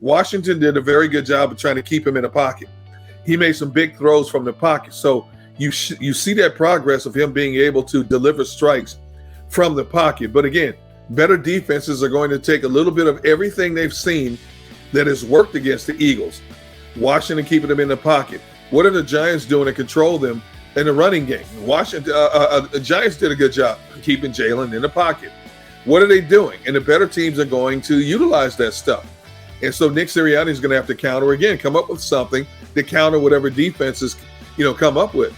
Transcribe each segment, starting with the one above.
Washington did a very good job of trying to keep him in the pocket. He made some big throws from the pocket. So you see that progress of him being able to deliver strikes from the pocket. But again, better defenses are going to take a little bit of everything they've seen that has worked against the Eagles. Washington keeping them in the pocket. What are the Giants doing to control them in the running game? The Giants did a good job keeping Jalen in the pocket. What are they doing? And the better teams are going to utilize that stuff. And so Nick Sirianni is going to have to counter again, come up with something to counter whatever defenses, come up with.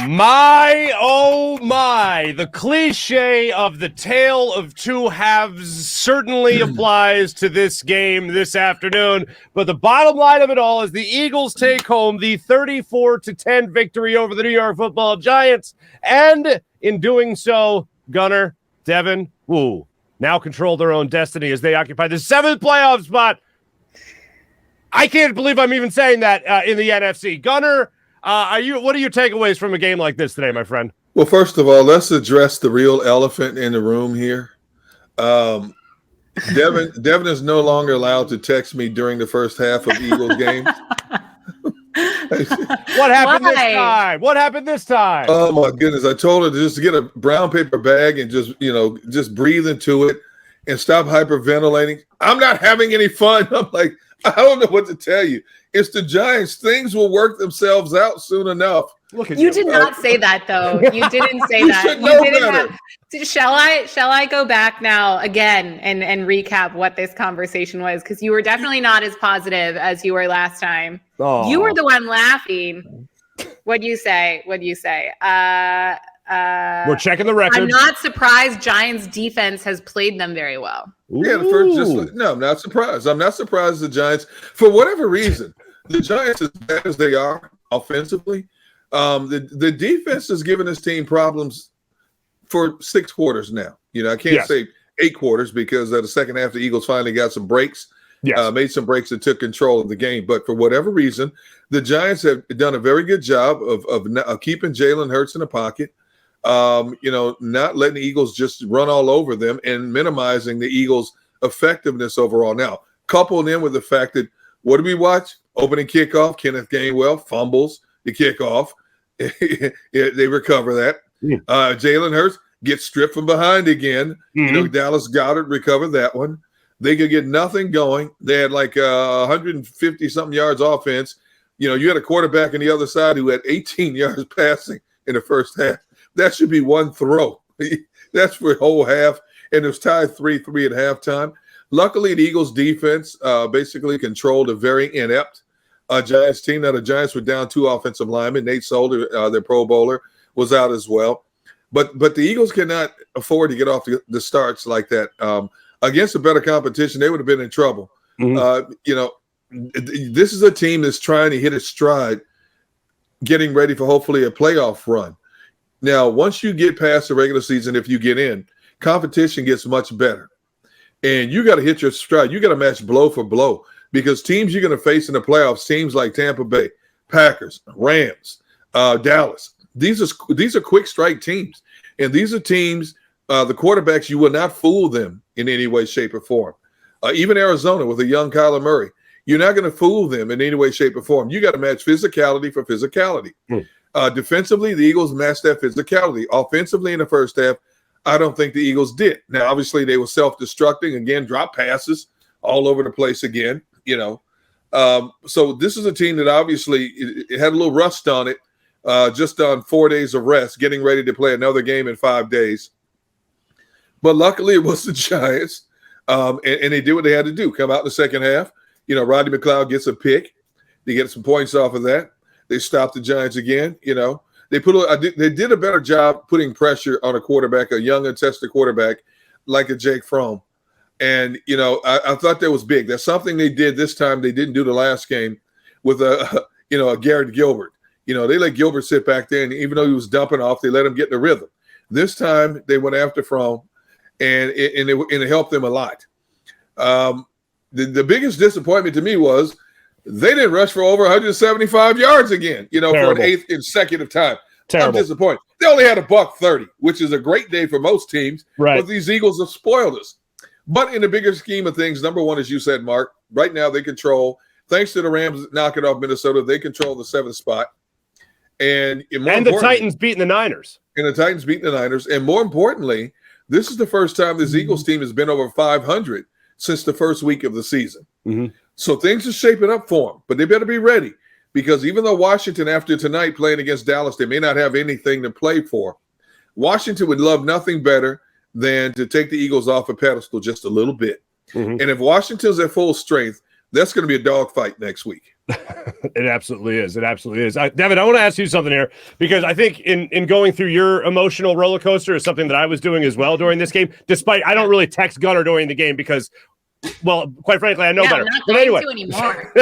My, oh my, the cliche of the tale of two halves certainly applies to this game this afternoon. But the bottom line of it all is the Eagles take home the 34-10 victory over the New York Football Giants. And in doing so, Gunner, Devan, now control their own destiny as they occupy the 7th playoff spot. I can't believe I'm even saying that in the NFC. Gunner, what are your takeaways from a game like this today, my friend? Well, first of all, let's address the real elephant in the room here. Devan is no longer allowed to text me during the first half of Eagles games. What happened this time? What happened this time? Oh my goodness! I told her to just get a brown paper bag and just breathe into it and stop hyperventilating. I'm not having any fun. I'm like, I don't know what to tell you. It's the Giants. Things will work themselves out soon enough. Look at you. Did not say that, though. You didn't say that. You didn't have. Shall I go back now again and recap what this conversation was? Because you were definitely not as positive as you were last time. Oh. You were the one laughing. What'd you say? We're checking the record. I'm not surprised Giants defense has played them very well. Yeah, I'm not surprised. I'm not surprised the Giants, for whatever reason, the Giants, as bad as they are offensively, the defense has given this team problems for 6 quarters now. I can't say 8 quarters because the second half the Eagles finally got some breaks, made some breaks and took control of the game. But for whatever reason, the Giants have done a very good job of keeping Jalen Hurts in the pocket. Not letting the Eagles just run all over them and minimizing the Eagles' effectiveness overall. Now, coupled in with the fact that what do we watch? Opening kickoff, Kenneth Gainwell fumbles the kickoff. They recover that. Jalen Hurts gets stripped from behind again. Dallas Goedert recovered that one. They could get nothing going. They had like 150-something yards offense. You had a quarterback on the other side who had 18 yards passing in the first half. That should be one throw. That's for a whole half. And it was tied 3-3 at halftime. Luckily, the Eagles defense basically controlled a very inept Giants team. Now, the Giants were down 2 offensive linemen. Nate Solder, their Pro Bowler, was out as well. But the Eagles cannot afford to get off the starts like that. Against a better competition, they would have been in trouble. This is a team that's trying to hit its stride, getting ready for hopefully a playoff run. Now, once you get past the regular season, if you get in, competition gets much better. And you got to hit your stride. You got to match blow for blow because teams you're going to face in the playoffs, teams like Tampa Bay, Packers, Rams, Dallas, these are quick strike teams. And these are teams, the quarterbacks, you will not fool them in any way, shape, or form. Even Arizona with a young Kyler Murray, you're not going to fool them in any way, shape, or form. You got to match physicality for physicality. Defensively, the Eagles matched that physicality. Offensively in the first half, I don't think the Eagles did. Now, obviously, they were self-destructing. Again, drop passes all over the place again, So this is a team that obviously it had a little rust on it, just on 4 days of rest, getting ready to play another game in 5 days. But luckily, it was the Giants, and they did what they had to do. Come out in the second half. Rodney McLeod gets a pick. They get some points off of that. They stopped the Giants again. They did a better job putting pressure on a quarterback, a young and tested quarterback like a Jake Fromm. And, I thought that was big. That's something they did this time. They didn't do the last game with a Garrett Gilbert. They let Gilbert sit back there, and even though he was dumping off, they let him get in the rhythm. This time they went after Fromm, and it helped them a lot. The biggest disappointment to me was They didn't rush for over 175 yards again, for an 8th consecutive time. Terrible. I'm disappointed. They only had $130, which is a great day for most teams. Right. But these Eagles have spoiled us. But in the bigger scheme of things, number one, as you said, Mark, right now they control, thanks to the Rams knocking off Minnesota, they control the 7th spot. And the Titans beating the Niners. And more importantly, this is the first time this Eagles team has been over 500 since the first week of the season. Mm-hmm. So things are shaping up for them, but they better be ready, because even though Washington, after tonight playing against Dallas, they may not have anything to play for, Washington would love nothing better than to take the Eagles off a pedestal just a little bit. Mm-hmm. And if Washington's at full strength, that's going to be a dogfight next week. It absolutely is. Devan, I want to ask you something here, because I think in going through your emotional roller coaster is something that I was doing as well during this game, despite I don't really text Gunner during the game because, well, quite frankly, I know better. I'm not but going anyway, to anymore.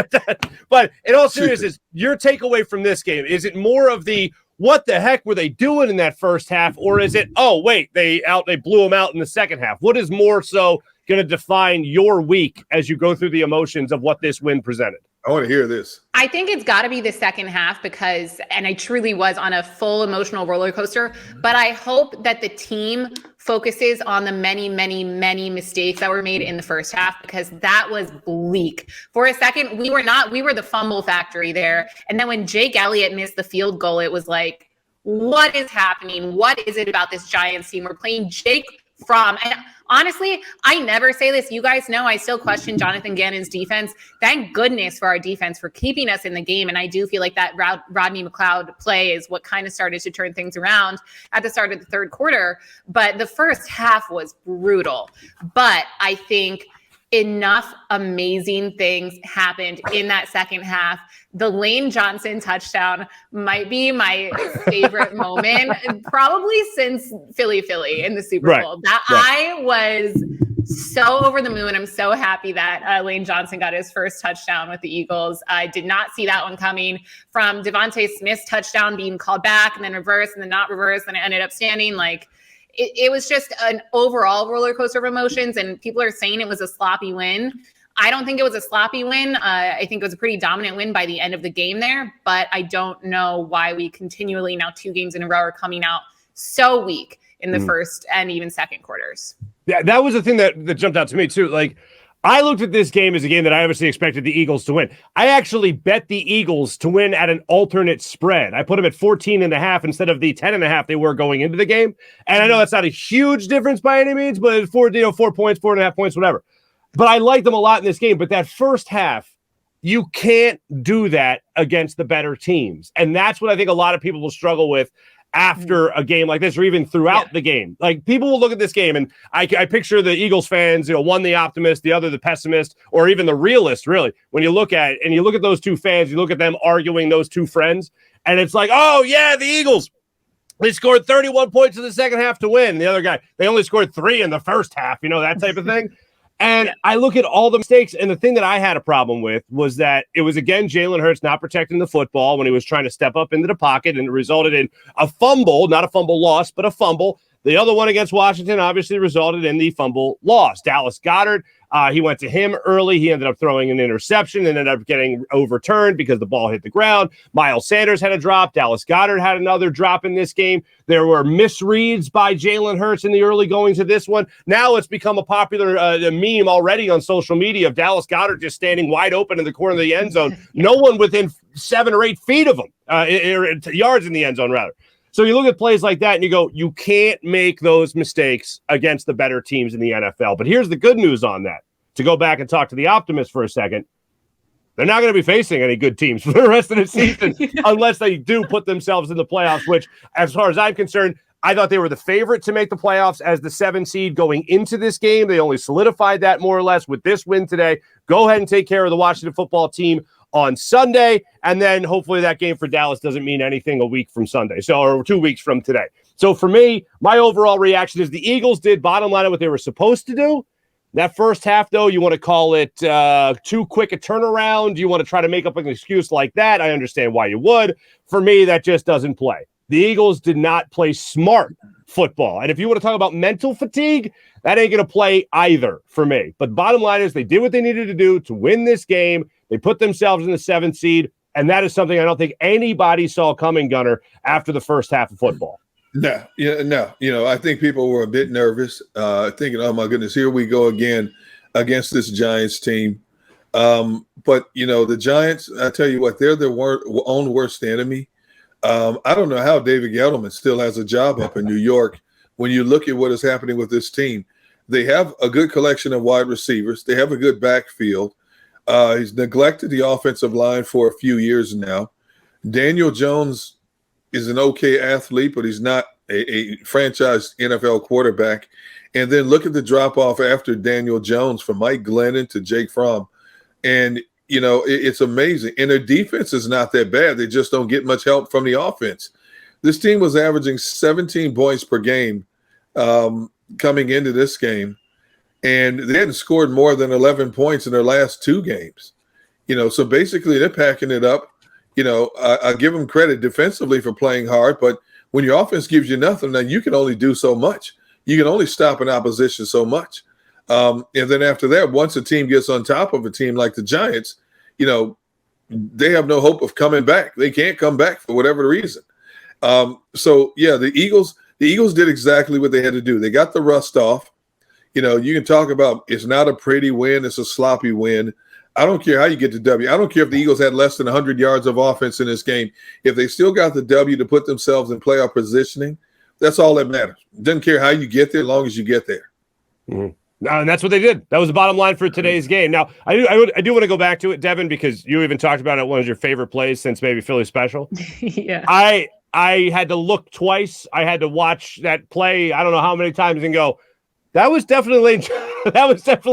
But in all seriousness, your takeaway from this game, is it more of the what the heck were they doing in that first half, or is it, oh wait, they blew them out in the second half? What is more so going to define your week as you go through the emotions of what this win presented? I want to hear this. I think it's got to be the second half because, and I truly was on a full emotional roller coaster, but I hope that the team focuses on the many, many, many mistakes that were made in the first half, because that was bleak. For a second, we were the fumble factory there. And then when Jake Elliott missed the field goal, it was like, what is happening? What is it about this Giants team? We're playing Jake Fromm. And honestly, I never say this. You guys know I still question Jonathan Gannon's defense. Thank goodness for our defense for keeping us in the game. And I do feel like that Rodney McLeod play is what kind of started to turn things around at the start of the third quarter. But the first half was brutal. But I think enough amazing things happened in that second half. The Lane Johnson touchdown might be my favorite moment, probably since Philly in the Super Bowl. I was so over the moon. I'm so happy that Lane Johnson got his first touchdown with the Eagles. I did not see that one coming, from Devontae Smith's touchdown being called back and then reverse and then not reverse, and it ended up standing. Like, it was just an overall roller coaster of emotions, and people are saying it was a sloppy win. I don't think it was a sloppy win. I think it was a pretty dominant win by the end of the game there, but I don't know why we continually, now 2 games in a row, are coming out so weak in the first and even second quarters. Yeah, that was the thing that jumped out to me too. Like, I looked at this game as a game that I obviously expected the Eagles to win. I actually bet the Eagles to win at an alternate spread. I put them at 14.5 instead of the 10.5 they were going into the game. And I know that's not a huge difference by any means, but 4 points, 4.5 points, whatever. But I liked them a lot in this game. But that first half, you can't do that against the better teams. And that's what I think a lot of people will struggle with after a game like this, or even throughout the game. Like, people will look at this game, and I picture the Eagles fans, one the optimist, the other the pessimist, or even the realist, really. When you look at it, and you look at those two fans, you look at them arguing, those two friends, and it's like, oh, yeah, the Eagles, they scored 31 points in the second half to win. The other guy, they only scored 3 in the first half, that type of thing. And I look at all the mistakes, and the thing that I had a problem with was that it was, again, Jalen Hurts not protecting the football when he was trying to step up into the pocket, and it resulted in a fumble, not a fumble loss, but a fumble. The other one against Washington obviously resulted in the fumble loss. Dallas Goedert, he went to him early. He ended up throwing an interception and ended up getting overturned because the ball hit the ground. Miles Sanders had a drop. Dallas Goedert had another drop in this game. There were misreads by Jalen Hurts in the early goings of this one. Now it's become a popular meme already on social media of Dallas Goedert just standing wide open in the corner of the end zone. No one within 7 or 8 feet of him, yards in the end zone, rather. So you look at plays like that and you go, you can't make those mistakes against the better teams in the NFL. But here's the good news on that. To go back and talk to the optimists for a second, they're not going to be facing any good teams for the rest of the season unless they do put themselves in the playoffs, which, as far as I'm concerned, I thought they were the favorite to make the playoffs as the 7 seed going into this game. They only solidified that more or less with this win today. Go ahead and take care of the Washington football team on Sunday, and then hopefully that game for Dallas doesn't mean anything a week from Sunday, or 2 weeks from today. So for me, my overall reaction is the Eagles did bottom line what they were supposed to do. That first half, though, you want to call it too quick a turnaround. You want to try to make up an excuse like that. I understand why you would. For me, that just doesn't play. The Eagles did not play smart football. And if you want to talk about mental fatigue, that ain't going to play either for me. But bottom line is they did what they needed to do to win this game. They put themselves in the 7th seed, and that is something I don't think anybody saw coming, Gunner, after the first half of football. No. I think people were a bit nervous, thinking, "Oh my goodness, here we go again against this Giants team." But the Giants, I tell you what, they're their own worst enemy. I don't know how David Gettleman still has a job up in New York. When you look at what is happening with this team, they have a good collection of wide receivers. They have a good backfield. He's neglected the offensive line for a few years now. Daniel Jones is an okay athlete, but he's not a franchise NFL quarterback. And then look at the drop-off after Daniel Jones from Mike Glennon to Jake Fromm. And, it's amazing. And their defense is not that bad. They just don't get much help from the offense. This team was averaging 17 points per game coming into this game. And they hadn't scored more than 11 points in their last 2 games. So basically they're packing it up. I give them credit defensively for playing hard, but when your offense gives you nothing, then you can only do so much. You can only stop an opposition so much. And then after that, once a team gets on top of a team like the Giants, they have no hope of coming back. They can't come back for whatever reason. The Eagles did exactly what they had to do. They got the rust off. You can talk about it's not a pretty win. It's a sloppy win. I don't care how you get the W. I don't care if the Eagles had less than 100 yards of offense in this game. If they still got the W to put themselves in playoff positioning, that's all that matters. Doesn't care how you get there as long as you get there. Mm-hmm. And that's what they did. That was the bottom line for today's game. Now, I do want to go back to it, Devan, because you even talked about it, one of your favorite plays since maybe Philly Special. Yeah. I had to look twice. I had to watch that play I don't know how many times and go, that was definitely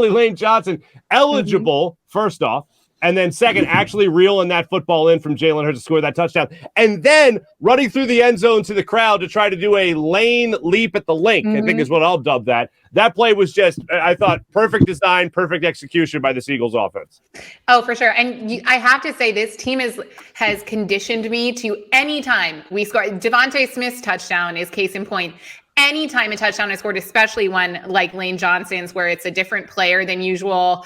Lane Johnson eligible, first off, and then second, actually reeling that football in from Jalen Hurts to score that touchdown, and then running through the end zone to the crowd to try to do a lane leap at the link, I think is what I'll dub that. That play was just, I thought, perfect design, perfect execution by the Eagles offense. Oh, for sure. And I have to say, this team has conditioned me to anytime we score. Devontae Smith's touchdown is case in point. Anytime a touchdown is scored, especially one like Lane Johnson's, where it's a different player than usual,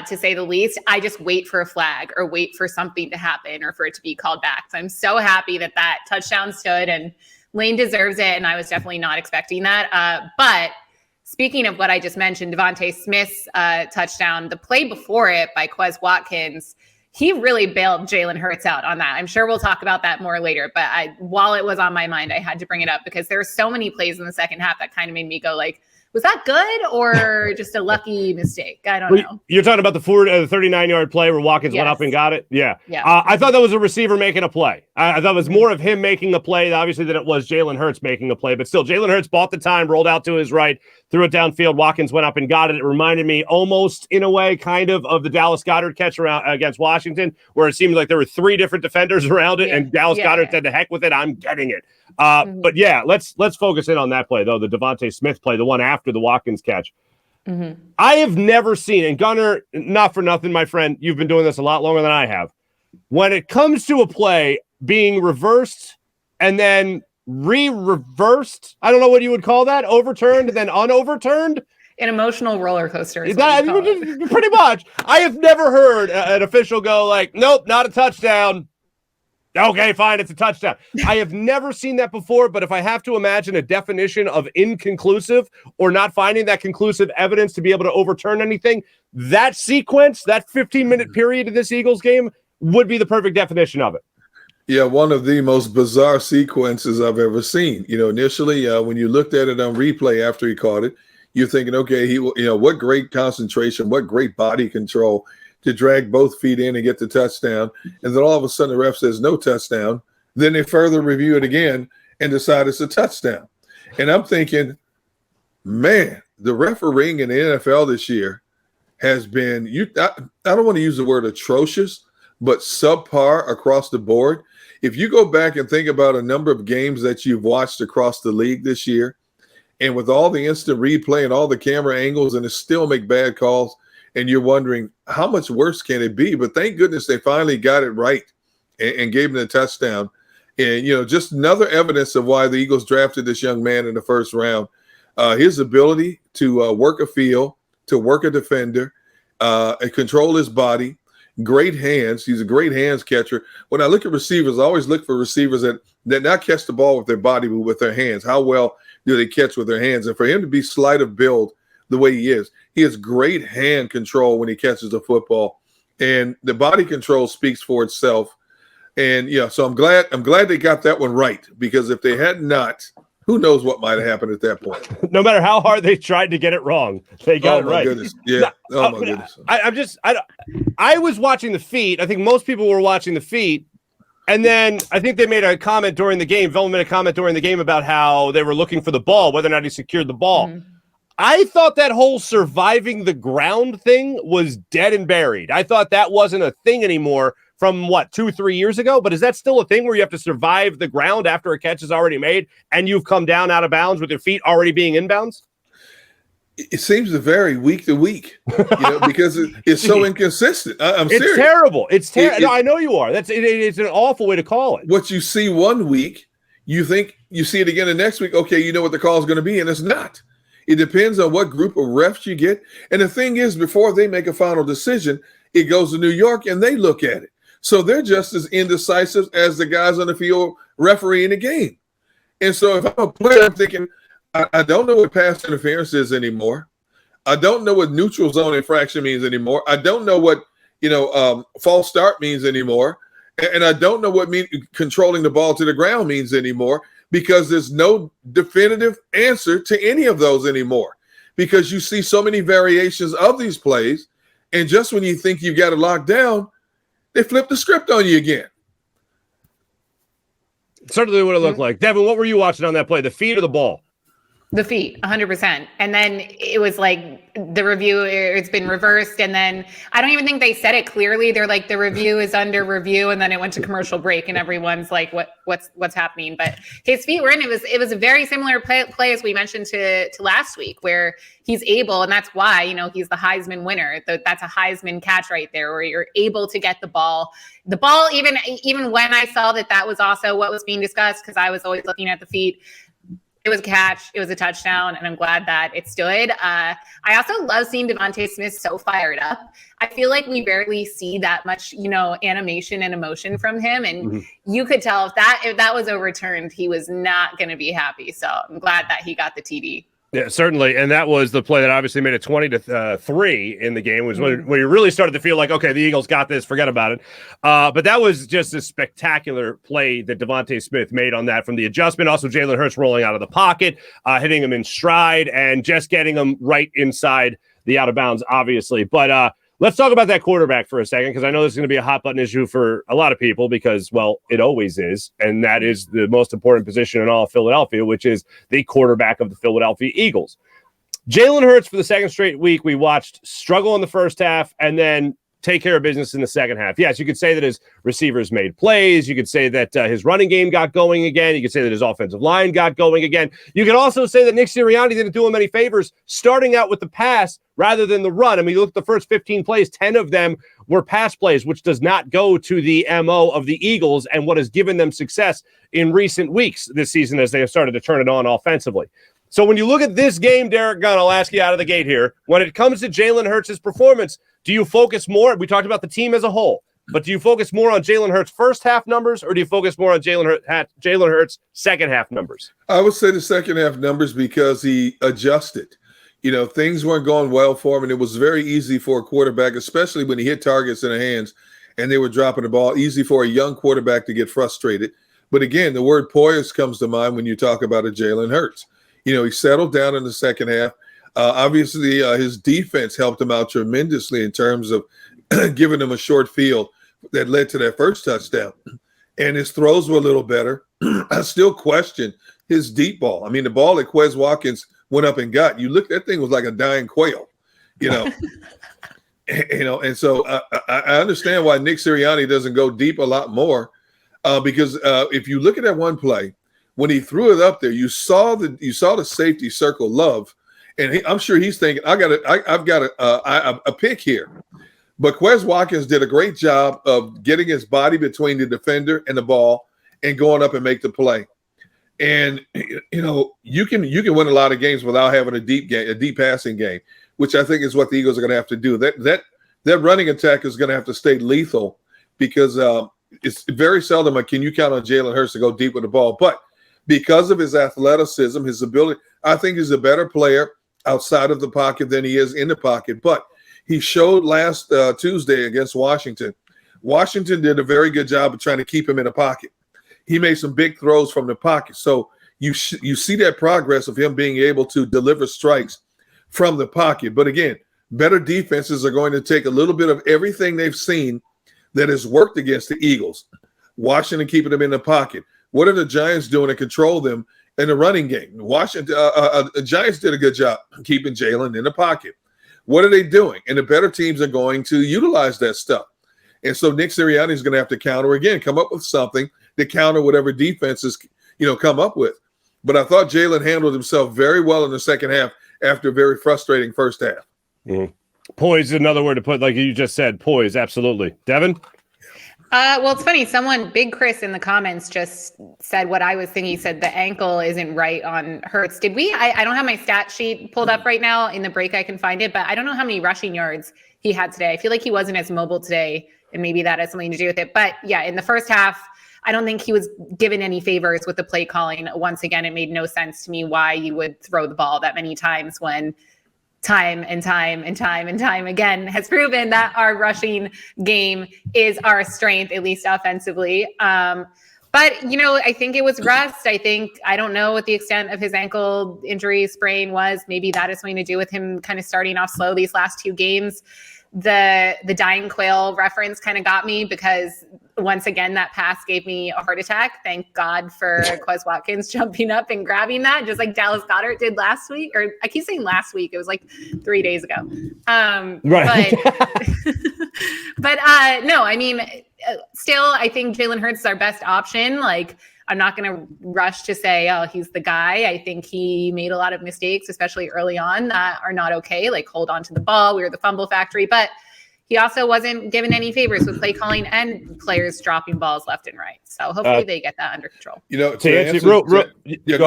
to say the least, I just wait for a flag or wait for something to happen or for it to be called back. So I'm so happy that touchdown stood, and Lane deserves it. And I was definitely not expecting that. But speaking of what I just mentioned, Devontae Smith's touchdown, the play before it by Quez Watkins, he really bailed Jalen Hurts out on that. I'm sure we'll talk about that more later, but while it was on my mind, I had to bring it up because there were so many plays in the second half that kind of made me go like, was that good or just a lucky mistake? I don't know. You're talking about the 39-yard play where Watkins went up and got it? Yeah. I thought that was a receiver making a play. I thought it was more of him making a play, obviously, than it was Jalen Hurts making a play. But still, Jalen Hurts bought the time, rolled out to his right, threw it downfield. Watkins went up and got it. It reminded me almost, in a way, kind of the Dallas Goedert catch around against Washington, where it seemed like there were 3 different defenders around it, and Dallas Goedert said, "The heck with it, I'm getting it." But yeah, let's focus in on that play, though, the Devontae Smith play, the one after the Watkins catch. I have never seen, and Gunner, not for nothing, my friend, you've been doing this a lot longer than I have. When it comes to a play being reversed and then reversed, I don't know what you would call that, overturned and then unoverturned. An emotional roller coaster. Pretty much. I have never heard an official go like, nope, not a touchdown. Okay, fine, it's a touchdown. I have never seen that before, but if I have to imagine a definition of inconclusive or not finding that conclusive evidence to be able to overturn anything, that sequence, that 15-minute period of this Eagles game would be the perfect definition of it. Yeah, one of the most bizarre sequences I've ever seen. Initially, when you looked at it on replay after he caught it, you're thinking, okay, what great concentration, what great body control to drag both feet in and get the touchdown. And then all of a sudden the ref says no touchdown. Then they further review it again and decide it's a touchdown. And I'm thinking, man, the refereeing in the NFL this year has been, I don't want to use the word atrocious, but subpar across the board. If you go back and think about a number of games that you've watched across the league this year, and with all the instant replay and all the camera angles, and it still make bad calls, and you're wondering how much worse can it be? But thank goodness they finally got it right and gave him the touchdown. And, just another evidence of why the Eagles drafted this young man in the first round. His ability to work a field, to work a defender, and control his body. great hands. He's a great hands catcher. When I look at receivers, I always look for receivers that not catch the ball with their body, but with their hands. How well do they catch with their hands? And for him to be slight of build the way he has great hand control when he catches the football. And the body control speaks for itself. And yeah, so I'm glad they got that one right, because if they had not, who knows what might have happened at that point. No matter how hard they tried to get it wrong, they got it right. Goodness. Yeah. Oh my goodness. I was watching the feet. I think most people were watching the feet. And then I think they made a comment during the game. Velma made a comment during the game about how they were looking for the ball, whether or not he secured the ball. Mm-hmm. I thought that whole surviving the ground thing was dead and buried. I thought that wasn't a thing anymore from 2-3 years ago. But is that still a thing where you have to survive the ground after a catch is already made and you've come down out of bounds with your feet already being inbounds? It seems to vary week to week, because it's so inconsistent. I'm serious. It's terrible. It's terrible. No, I know you are. It's an awful way to call it. What you see one week, you think you see it again the next week. Okay, you know what the call is going to be, and it's not. It depends on what group of refs you get. And the thing is, before they make a final decision, it goes to New York and they look at it. So they're just as indecisive as the guys on the field refereeing the game. And so if I'm a player, I'm thinking, I don't know what pass interference is anymore. I don't know what neutral zone infraction means anymore. I don't know what, false start means anymore. And I don't know what controlling the ball to the ground means anymore, because there's no definitive answer to any of those anymore, because you see so many variations of these plays. And just when you think you've got it locked down, they flip the script on you again. Certainly what it looked like. Devan, what were you watching on that play, the feet or the ball? The feet, 100%. And then it was like the review, it's been reversed. And then I don't even think they said it clearly. They're like, the review is under review. And then it went to commercial break and everyone's like, what's happening? But his feet were in. It was a very similar play as we mentioned to last week, where he's able, and that's why, he's the Heisman winner. That's a Heisman catch right there, where you're able to get the ball, even when I saw that was also what was being discussed, because I was always looking at the feet. It was a catch. It was a touchdown, and I'm glad that it stood. I also love seeing Devontae Smith so fired up. I feel like we rarely see that much, animation and emotion from him, and you could tell if that was overturned, he was not going to be happy. So I'm glad that he got the TD. Yeah, certainly. And that was the play that obviously made it 20-3 in the game, was when you really started to feel like, okay, the Eagles got this, forget about it. But that was just a spectacular play that Devontae Smith made on that from the adjustment. Also, Jalen Hurts rolling out of the pocket, hitting him in stride, and just getting him right inside the out of bounds, obviously. But let's talk about that quarterback for a second, because I know this is going to be a hot button issue for a lot of people, because, well, it always is. And that is the most important position in all of Philadelphia, which is the quarterback of the Philadelphia Eagles. Jalen Hurts, for the second straight week, we watched struggle in the first half and then take care of business in the second half. Yes, you could say that his receivers made plays. You could say that his running game got going again. You could say that his offensive line got going again. You could also say that Nick Sirianni didn't do him any favors starting out with the pass rather than the run. I mean, you look at the first 15 plays, 10 of them were pass plays, which does not go to the MO of the Eagles and what has given them success in recent weeks this season as they have started to turn it on offensively. So when you look at this game, DGunn, I'll ask you out of the gate here. When it comes to Jalen Hurts' performance, do you focus more? We talked about the team as a whole, but do you focus more on Jalen Hurts' first half numbers, or do you focus more on Jalen Hurts' second half numbers? I would say the second half numbers, because he adjusted. Things weren't going well for him, and it was very easy for a quarterback, especially when he hit targets in the hands and they were dropping the ball, easy for a young quarterback to get frustrated. But again, the word poise comes to mind when you talk about a Jalen Hurts. He settled down in the second half. Obviously, his defense helped him out tremendously in terms of giving him a short field that led to that first touchdown. And his throws were a little better. I still question his deep ball. I mean, the ball that Quez Watkins went up and got, you look, that thing was like a dying quail, And so I understand why Nick Sirianni doesn't go deep a lot more, because if you look at that one play, when he threw it up there, you saw the safety circle Love, and I'm sure he's thinking, I've got a pick here. But Quez Watkins did a great job of getting his body between the defender and the ball and going up and make the play. And you can win a lot of games without having a deep passing game, which I think is what the Eagles are going to have to do. That that running attack is going to have to stay lethal because it's very seldom can you count on Jalen Hurts to go deep with the ball. But because of his athleticism, his ability, I think he's a better player outside of the pocket than he is in the pocket. But he showed last Tuesday against Washington. Washington did a very good job of trying to keep him in the pocket. He made some big throws from the pocket. So you see that progress of him being able to deliver strikes from the pocket. But again, better defenses are going to take a little bit of everything they've seen that has worked against the Eagles. Washington keeping them in the pocket. What are the Giants doing to control them in the running game? Washington, the Giants did a good job keeping Jalen in the pocket. What are they doing? And the better teams are going to utilize that stuff. And so Nick Sirianni is going to have to counter again, come up with something to counter whatever defenses, come up with. But I thought Jalen handled himself very well in the second half after a very frustrating first half. Mm-hmm. Poise is another word to put, like you just said. Poise, absolutely. Devan? Well, it's funny. Big Chris in the comments just said what I was thinking. He said the ankle isn't right on Hurts. Did we? I don't have my stat sheet pulled up right now. In the break, I can find it, but I don't know how many rushing yards he had today. I feel like he wasn't as mobile today, and maybe that has something to do with it. But yeah, in the first half, I don't think he was given any favors with the play calling. Once again, it made no sense to me why you would throw the ball that many times when time and time again has proven that our rushing game is our strength, at least offensively. But, I think it was rest. I don't know what the extent of his ankle injury sprain was. Maybe that is something to do with him kind of starting off slow these last two games. The dying quail reference kind of got me because once again, that pass gave me a heart attack. Thank God for Quez Watkins jumping up and grabbing that, just like Dallas Goedert did last week. Or I keep saying last week. It was like 3 days ago. Right. But no, I mean, still, I think Jalen Hurts is our best option. Like, I'm not going to rush to say, oh, he's the guy. I think he made a lot of mistakes, especially early on, that are not okay. Like, hold on to the ball. We were the fumble factory. But he also wasn't given any favors with play calling and players dropping balls left and right. So hopefully they get that under control. Go ahead. You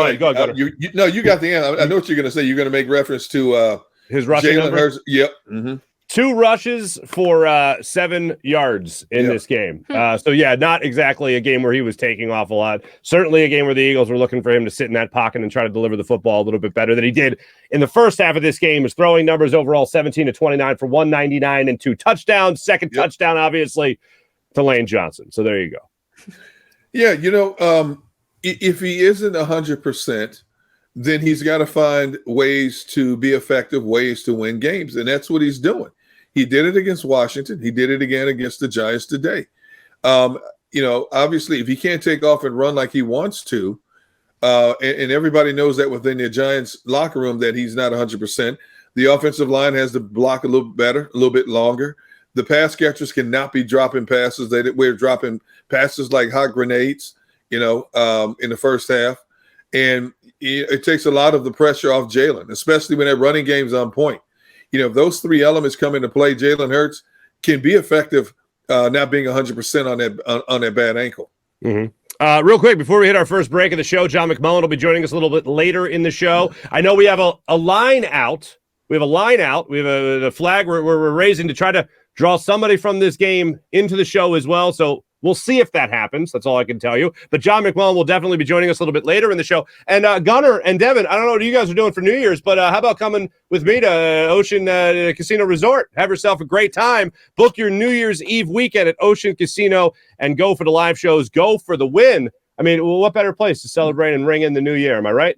got the answer. I know what you're going to say. You're going to make reference to his rushing Jalen number. Hurts. Yep. Mm-hmm. 2 rushes for 7 yards in this game. So, yeah, not exactly a game where he was taking off a lot. Certainly a game where the Eagles were looking for him to sit in that pocket and try to deliver the football a little bit better than he did in the first half of this game. His throwing numbers overall 17-29 for 199 and 2 touchdowns. Second touchdown, obviously, to Lane Johnson. So there you go. Yeah, if he isn't 100%, then he's got to find ways to be effective, ways to win games. And that's what he's doing. He did it against Washington. He did it again against the Giants today. Obviously, if he can't take off and run like he wants to, and everybody knows that within the Giants locker room that he's not 100%, the offensive line has to block a little better, a little bit longer. The pass catchers cannot be dropping passes. We're dropping passes like hot grenades, in the first half. And it takes a lot of the pressure off Jalen, especially when that running game's on point. If those 3 elements come into play, Jalen Hurts can be effective, not being 100% on that bad ankle. Mm-hmm. Real quick, before we hit our first break of the show, John McMullen will be joining us a little bit later in the show. I know we have a line out. We have a flag we're raising to try to draw somebody from this game into the show as well. So we'll see if that happens. That's all I can tell you. But John McMullen will definitely be joining us a little bit later in the show. And Gunnar and Devan, I don't know what you guys are doing for New Year's, but how about coming with me to Ocean Casino Resort? Have yourself a great time. Book your New Year's Eve weekend at Ocean Casino and go for the live shows. Go for the win. I mean, what better place to celebrate and ring in the new year? Am I right?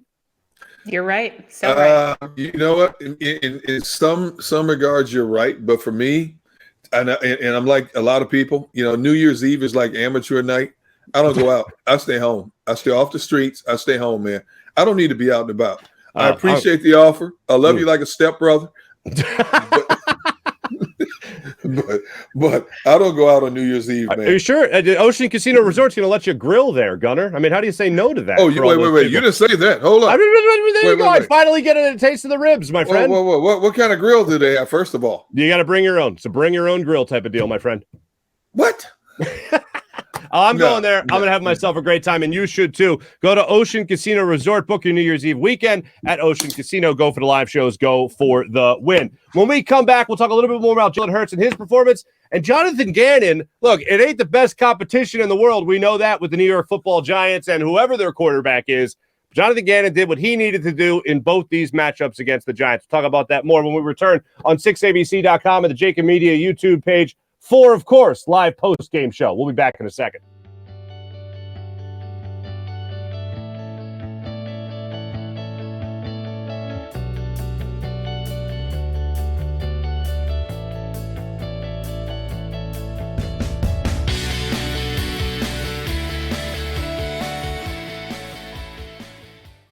You're right. So right. You know what? In some regards, you're right. But for me, and I'm like a lot of people, New Year's Eve is like amateur night. I don't go out. I stay home. I stay off the streets. I stay home, man. I don't need to be out and about. I appreciate the offer. I love you like a stepbrother. But I don't go out on New Year's Eve, man. Are you sure? Ocean Casino Resort's going to let you grill there, Gunnar. I mean, how do you say no to that? Oh, wait. You didn't say that. Hold on. There you go. I finally get a taste of the ribs, my friend. What kind of grill do they have, first of all? You got to bring your own. So bring your own grill type of deal, my friend. What? I'm going there. I'm going to have myself a great time, and you should too. Go to Ocean Casino Resort. Book your New Year's Eve weekend at Ocean Casino. Go for the live shows. Go for the win. When we come back, we'll talk a little bit more about Jalen Hurts and his performance. And Jonathan Gannon, look, it ain't the best competition in the world. We know that with the New York Football Giants and whoever their quarterback is. Jonathan Gannon did what he needed to do in both these matchups against the Giants. We'll talk about that more when we return on 6abc.com and the JAKIB Media YouTube page for, of course, live post-game show. We'll be back in a second.